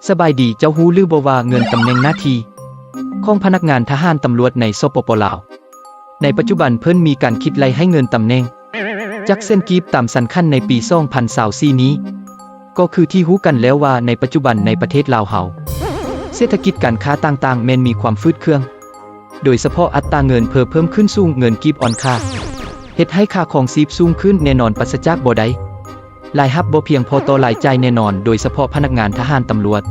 สบายดีเจ้าฮู้หรือบ่ว่าเงินตำแหน่งหน้าที่ของพนักงานทหารตำรวจในสปป.ลาวในปัจจุบันเพิ่นมีการคิดไล่ให้เงินตำแหน่งจากเส้นกีบตามสันขั้นในปี2024นี้ก็คือที่ฮู้กันแล้วว่าในปัจจุบันในประเทศลาวเฮาเศรษฐกิจการค้าต่างๆแม้นมีความฟืดเครื่องโดยเฉพาะอัตราเงินเพิ่มขึ้นสูงเงินกีบอ่อนค่าเฮ็ดให้ค่าของชีพสูงขึ้นแน่นอนปราศจากบ่ได้รายรับบ่เพียงพอต่อรายจ่ายแน่นอนโดยเฉพาะพนักงานทหารตำรวจ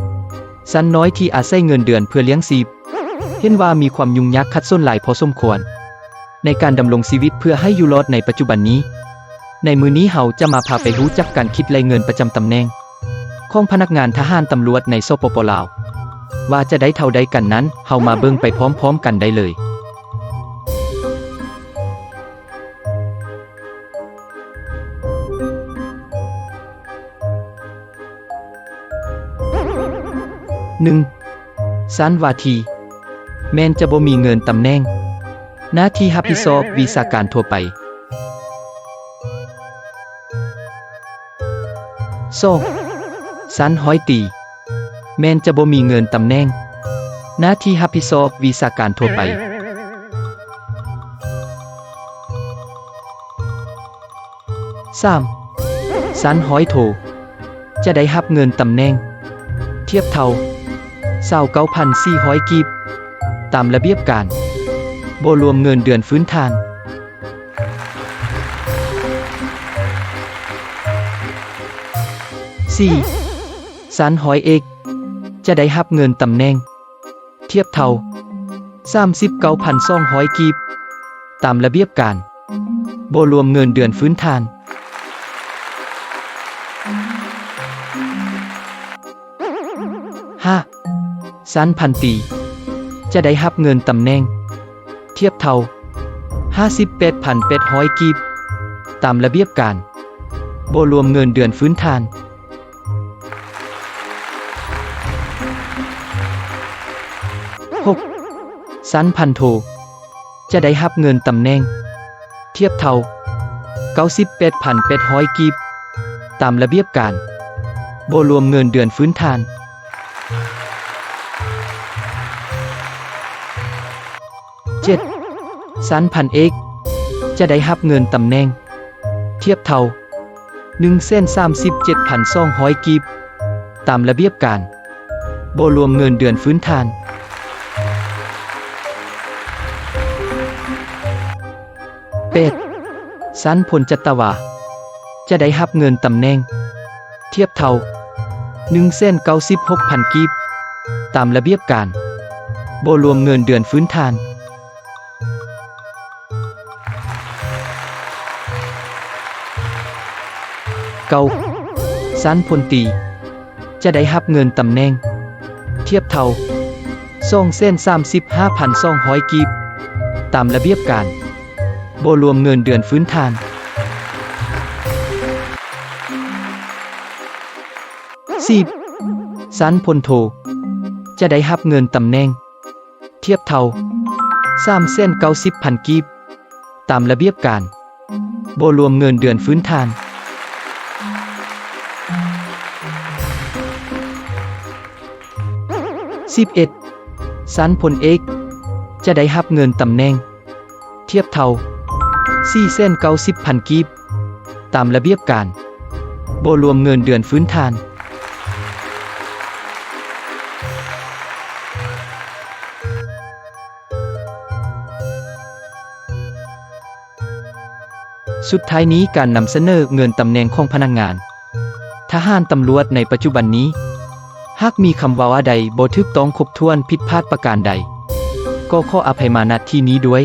ชั้นน้อยที่อาศัยเงินเดือนเพื่อเลี้ยงชีพเห็นว่ามีความยุ่งยากขัดส้นหลายพอสมควรในการดำรงชีวิตเพื่อให้อยู่รอดในปัจจุบันนี้ในมื้อนี้เฮาจะมาพาไปรู้จักการคิดรายเงินประจำตำแหน่งของพนักงานทหารตำรวจในสปป.ลาวว่าจะได้เท่าใดกันนั้นเฮามาเบิ่งไปพร้อมๆกันได้เลย1. ชั้นวาทีแม้นจะบ่มีเงินตำแหน่งหน้าที่รับผิดชอบวิชาการทั่วไป 2. ชั้นร้อยตรีแม้นจะบ่มีเงินตำแหน่งหน้าที่รับผิดชอบวิชาการทั่วไป 3. ชั้นร้อยโทจะได้รับเงินตำแหน่งเทียบเท่า29,400 กีบตามระเบียบการบ่รวมเงินเดือนฟื้นฐาน 4. ชั้นร้อยเอกจะได้รับเงินตำแหน่งเทียบเท่า39,200 กีบตามระเบียบการบ่รวมเงินเดือนฟื้นฐาน 5. ชั้นพันตรีจะได้รับเงินตำแหน่งเทียบเท่า58,800 กีบตามระเบียบการบ่รวมเงินเดือนฟื้นฐาน 6. ชั้นพันโทจะได้รับเงินตำแหน่งเทียบเท่า98,800 กีบตามระเบียบการบ่รวมเงินเดือนฟื้นฐาน 7. ชั้นพันเอกจะได้รับเงินตำแหน่งเทียบเท่า137,200 กีบตามระเบียบการบ่รวมเงินเดือนฟื้นฐาน 8. ชั้นพลจัตวาจะได้รับเงินตำแหน่งเทียบเท่า196,000 กีบตามระเบียบการบ่รวมเงินเดือนฟื้นฐาน 9. ชั้นพลตรีจะได้รับเงินตำแหน่งเทียบเท่า235,200 กีบตามระเบียบการบ่รวมเงินเดือนฟื้นฐาน 10. ชั้นพลโทจะได้รับเงินตำแหน่งเทียบเท่า390,000 กีบตามระเบียบการบ่รวมเงินเดือนฟื้นฐาน 11. ชั้นพลเอกจะได้รับเงินตำแหน่งเทียบเท่า490,000 กีบตามระเบียบการบ่รวมเงินเดือนฟื้นฐาน สุดท้ายนี้การนำเสนอเงินตำแหน่งของพนักงานทหารตำรวจในปัจจุบันนี้หากมีคำว่าใดบ่ถูกต้องครบถ้วนผิดพลาดประการใดก็ขออภัยมาณที่นี้ด้วย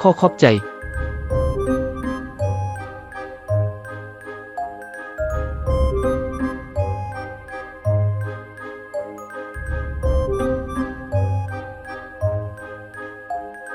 ขอขอบใจ